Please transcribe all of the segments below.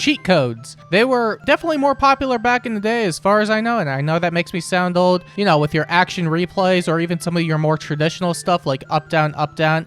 cheat codes. They were definitely more popular back in the day as far as I know, and I know that makes me sound old, you know, with your action replays or even some of your more traditional stuff like up, down,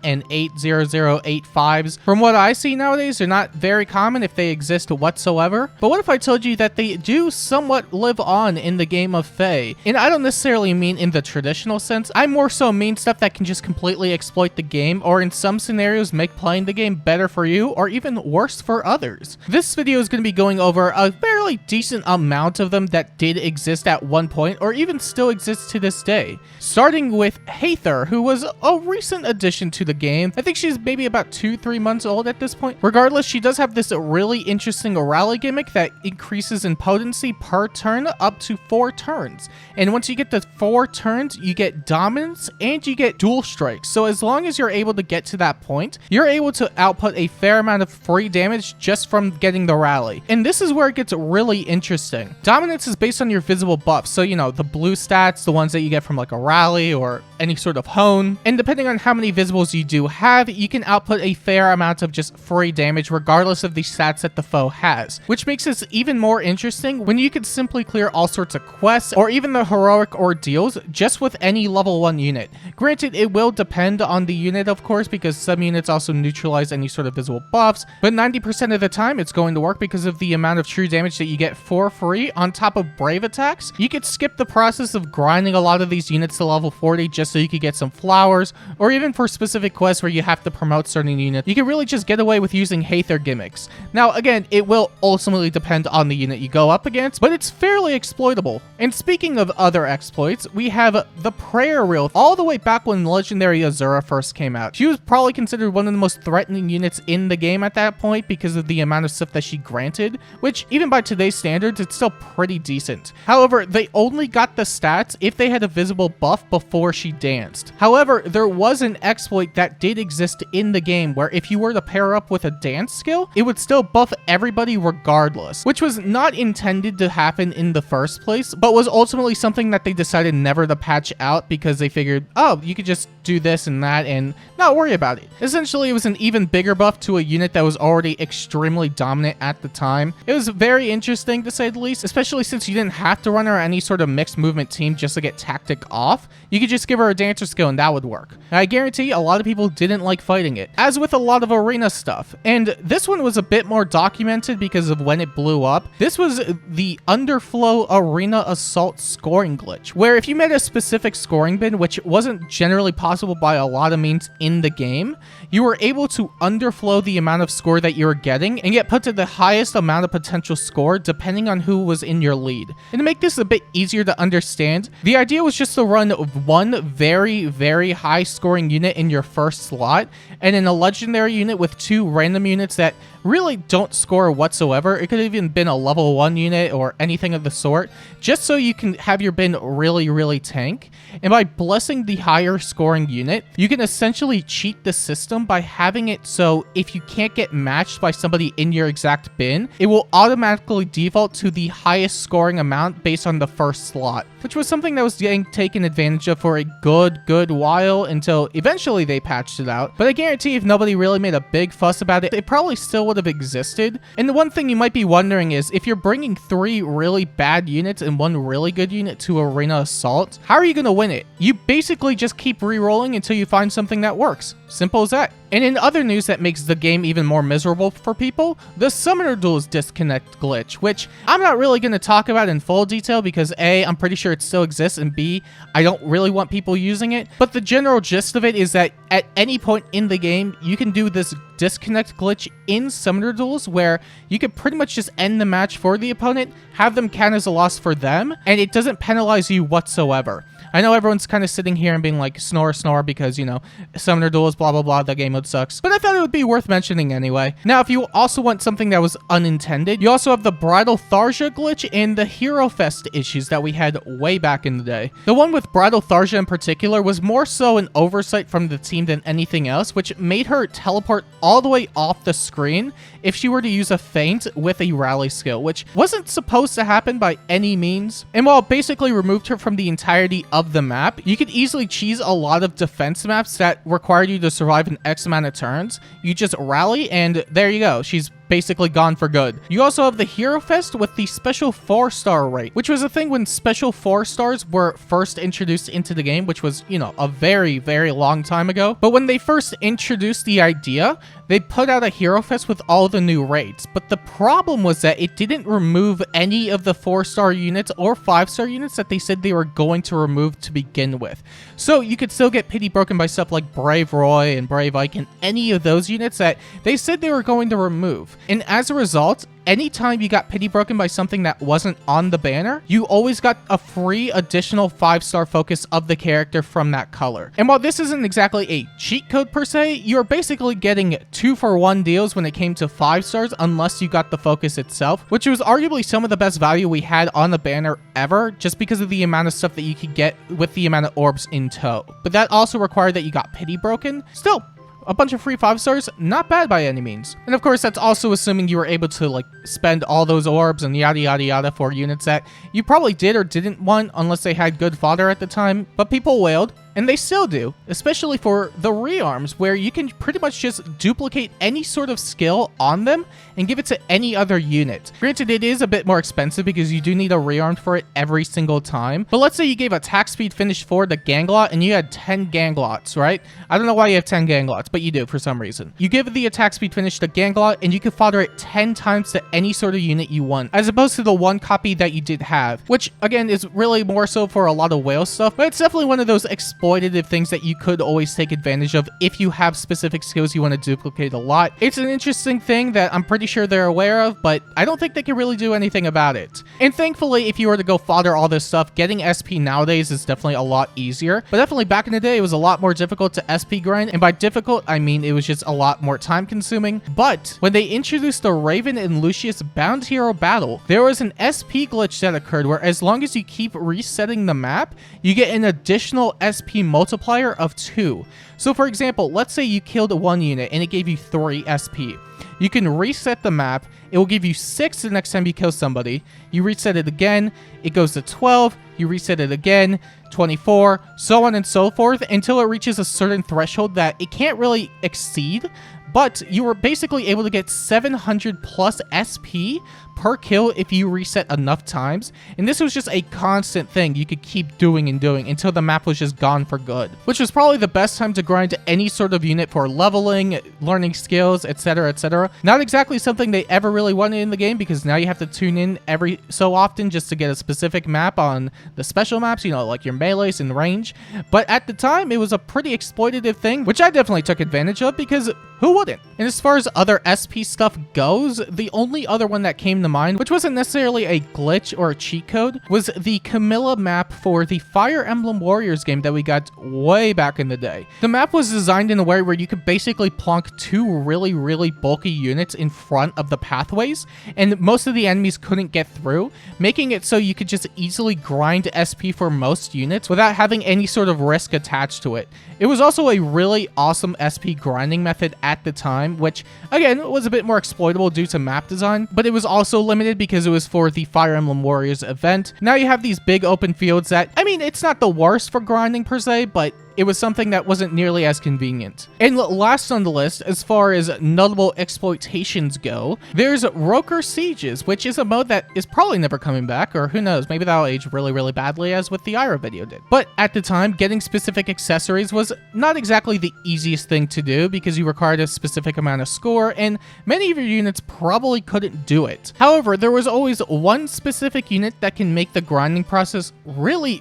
and 80085s. From what I see nowadays, they're not very common if they exist whatsoever. But what if I told you that they do somewhat live on in the game of Fae? And I don't necessarily mean in the traditional sense, I more so mean stuff that can just completely exploit the game, or in some scenarios make playing the game better for you, or even worse for others. This video is going to be going over a fairly decent amount of them that did exist at one point, or even still exists to this day. Starting with Hathor, who was a recent addition to the game. I think she's maybe about 2-3 months old at this point. Regardless, she does have this really interesting rally gimmick that increases in potency per turn up to 4 turns. And once you get to 4 turns, you get dominance and you get dual strikes. So as long as you're able to get to that point, you're able to output a fair amount of free damage just from getting the rally. And this is where it gets really interesting. Dominance is based on your visible buffs. So, you know, the blue stats, the ones that you get from like a rally or any sort of hone. And depending on how many visibles you do have, you can output a fair amount of just free damage regardless of the stats that the foe has. Which makes this even more interesting when you can simply clear all sorts of quests or even the heroic ordeals just with any level 1 unit. Granted, it will depend on the unit, of course, because some units also neutralize any sort of visible buffs, but 90% of the time it's going to work because of the amount of true damage that you get for free on top of brave attacks. You could skip the process of grinding a lot of these units to level 40 just so you could get some flowers, or even for specific quests where you have to promote certain units, you can really just get away with using Hathor gimmicks. Now again, it will ultimately depend on the unit you go up against, but it's fairly exploitable. And speaking of other exploits, we have the Prayer Reel. All the way back when Legendary Azur first came out, she was probably considered one of the most threatening units in the game at that point because of the amount of stuff that she granted, which even by today's standards, it's still pretty decent. However, they only got the stats if they had a visible buff before she danced. However, there was an exploit that did exist in the game where if you were to pair up with a dance skill, it would still buff everybody regardless, which was not intended to happen in the first place, but was ultimately something that they decided never to patch out because they figured, oh, you could just do this and that and not worry about it. Essentially, it was an even bigger buff to a unit that was already extremely dominant at the time. It was very interesting to say the least, especially since you didn't have to run her any sort of mixed movement team just to get tactic off. You could just give her a dancer skill and that would work. I guarantee a lot of people didn't like fighting it, as with a lot of arena stuff. And this one was a bit more documented because of when it blew up. This was the Underflow Arena Assault scoring glitch, where if you made a specific scoring bin, which wasn't generally possible by a lot of means in the game, you were able to underflow the amount of score that you were getting and get put to the highest amount of potential score depending on who was in your lead. And to make this a bit easier to understand, the idea was just to run one very high scoring unit in your first slot, and then a legendary unit with 2 random units that really don't score whatsoever. It could have even been a level 1 unit or anything of the sort, just so you can have your bin really tank. And by blessing the higher scoring unit, you can essentially cheat the system by having it so if you can't get matched by somebody in your exact bin, it will automatically default to the highest scoring amount based on the first slot, which was something that was getting taken advantage of for a good while until eventually they patched it out. But I guarantee if nobody really made a big fuss about it, it probably still would have existed. And the one thing you might be wondering is, if you're bringing 3 really bad units and 1 really good unit to Arena Assault, how are you going to win it? You basically just keep re-rolling until you find something that works. Simple as that. And in other news that makes the game even more miserable for people, the Summoner Duels disconnect glitch, which I'm not really going to talk about in full detail because A, I'm pretty sure it still exists, and B, I don't really want people using it. But the general gist of it is that at any point in the game, you can do this disconnect glitch in Summoner Duels where you could pretty much just end the match for the opponent, have them count as a loss for them, and it doesn't penalize you whatsoever. I know everyone's kind of sitting here and being like, snore because, you know, Summoner Duels, blah blah, the game mode sucks. But I thought it would be worth mentioning anyway. Now, if you also want something that was unintended, you also have the Bridal Tharja glitch and the Hero Fest issues that we had way back in the day. The one with Bridal Tharja in particular was more so an oversight from the team than anything else, which made her teleport all the way off the screen if she were to use a feint with a rally skill, which wasn't supposed to happen by any means. And while it basically removed her from the entirety of the map, you could easily cheese a lot of defense maps that required you to survive an X amount of turns. You just rally and there you go. She's basically gone for good. You also have the Hero Fest with the special 4-star rate, which was a thing when special 4 stars were first introduced into the game, which was, you know, a very, very long time ago. But when they first introduced the idea, they put out a Hero Fest with all the new rates. But the problem was that it didn't remove any of the 4-star units or 5-star units that they said they were going to remove to begin with. So you could still get pity broken by stuff like Brave Roy and Brave Ike and any of those units that they said they were going to remove. And as a result, anytime you got pity broken by something that wasn't on the banner, you always got a free additional 5-star focus of the character from that color. And while this isn't exactly a cheat code per se, you're basically getting 2-for-1 deals when it came to 5 stars unless you got the focus itself, which was arguably some of the best value we had on the banner ever, just because of the amount of stuff that you could get with the amount of orbs in tow. But that also required that you got pity broken. Still, a bunch of free 5 stars, not bad by any means. And of course, that's also assuming you were able to like spend all those orbs and yada yada yada for units that you probably did or didn't want unless they had good fodder at the time, but people wailed. And they still do, especially for the rearms, where you can pretty much just duplicate any sort of skill on them and give it to any other unit. Granted, it is a bit more expensive because you do need a rearmed for it every single time. But let's say you gave attack speed finish 4 to Ganglot and you had 10 Ganglots, right? I don't know why you have 10 Ganglots, but you do for some reason. You give the attack speed finish to Ganglot and you can fodder it 10 times to any sort of unit you want, as opposed to the one copy that you did have, which again is really more so for a lot of whale stuff, but it's definitely one of those exploitative things that you could always take advantage of if you have specific skills you want to duplicate a lot. It's an interesting thing that I'm pretty sure they're aware of, but I don't think they can really do anything about it. And thankfully, if you were to go fodder all this stuff, getting SP nowadays is definitely a lot easier. But definitely back in the day, it was a lot more difficult to SP grind. And by difficult, I mean it was just a lot more time consuming. But when they introduced the Raven and Lucius Bound Hero battle, there was an SP glitch that occurred where as long as you keep resetting the map, you get an additional SP multiplier of 2. So for example, let's say you killed one unit and it gave you 3 SP. You can reset the map. It will give you 6 the next time you kill somebody. You reset it again, it goes to 12. You reset it again, 24, so on and so forth, until it reaches a certain threshold that it can't really exceed. But you were basically able to get 700 plus SP per kill if you reset enough times. And this was just a constant thing you could keep doing and doing until the map was just gone for good. Which was probably the best time to grind any sort of unit for leveling, learning skills, etc, etc. Not exactly something they ever really wanted in the game, because now you have to tune in every so often just to get a specific map on the special maps, you know, like your melees and range. But at the time, it was a pretty exploitative thing, which I definitely took advantage of, because who wouldn't? And as far as other SP stuff goes, the only other one that came to mind, which wasn't necessarily a glitch or a cheat code, was the Camilla map for the Fire Emblem Warriors game that we got way back in the day. The map was designed in a way where you could basically plonk 2 really bulky units in front of the pathways, and most of the enemies couldn't get through, making it so you could just easily grind SP for most units without having any sort of risk attached to it. It was also a really awesome SP grinding method at the time, which again was a bit more exploitable due to map design, but it was also limited because it was for the Fire Emblem Warriors event. Now you have these big open fields that, I mean, it's not the worst for grinding per se, but it was something that wasn't nearly as convenient. And last on the list, as far as notable exploitations go, there's Roker Sieges, which is a mode that is probably never coming back, or who knows, maybe that'll age really badly as with the Ira video did. But at the time, getting specific accessories was not exactly the easiest thing to do because you required a specific amount of score, and many of your units probably couldn't do it. However, there was always one specific unit that can make the grinding process really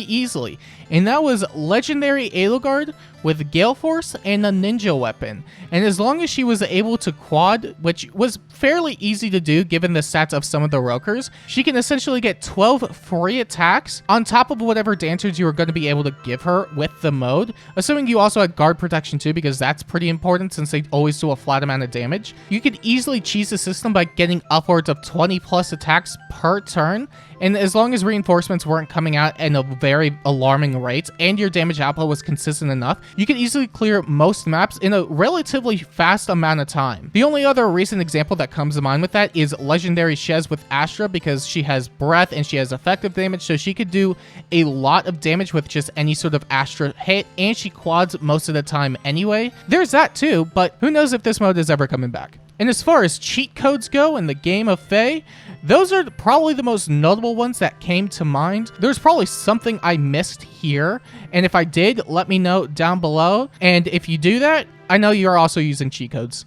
easily, and that was Legendary Edelgard with Gale Force and a ninja weapon. And as long as she was able to quad, which was fairly easy to do given the stats of some of the Rokers, she can essentially get 12 free attacks on top of whatever dancers you were going to be able to give her with the mode, assuming you also had guard protection too, because that's pretty important since they always do a flat amount of damage. You could easily cheese the system by getting upwards of 20 plus attacks per turn, and as long as reinforcements weren't coming out at a very alarming rate and your damage output was consistent enough, you could easily clear most maps in a relatively fast amount of time. The only other recent example that comes to mind with that is Legendary Shez with Astra, because she has breath and she has effective damage, so she could do a lot of damage with just any sort of Astra hit, and she quads most of the time anyway. There's that too, but who knows if this mode is ever coming back. And as far as cheat codes go in the game of Fae, those are probably the most notable ones that came to mind. There's probably something I missed here, and if I did, let me know down below. And if you do that, I know you're also using cheat codes.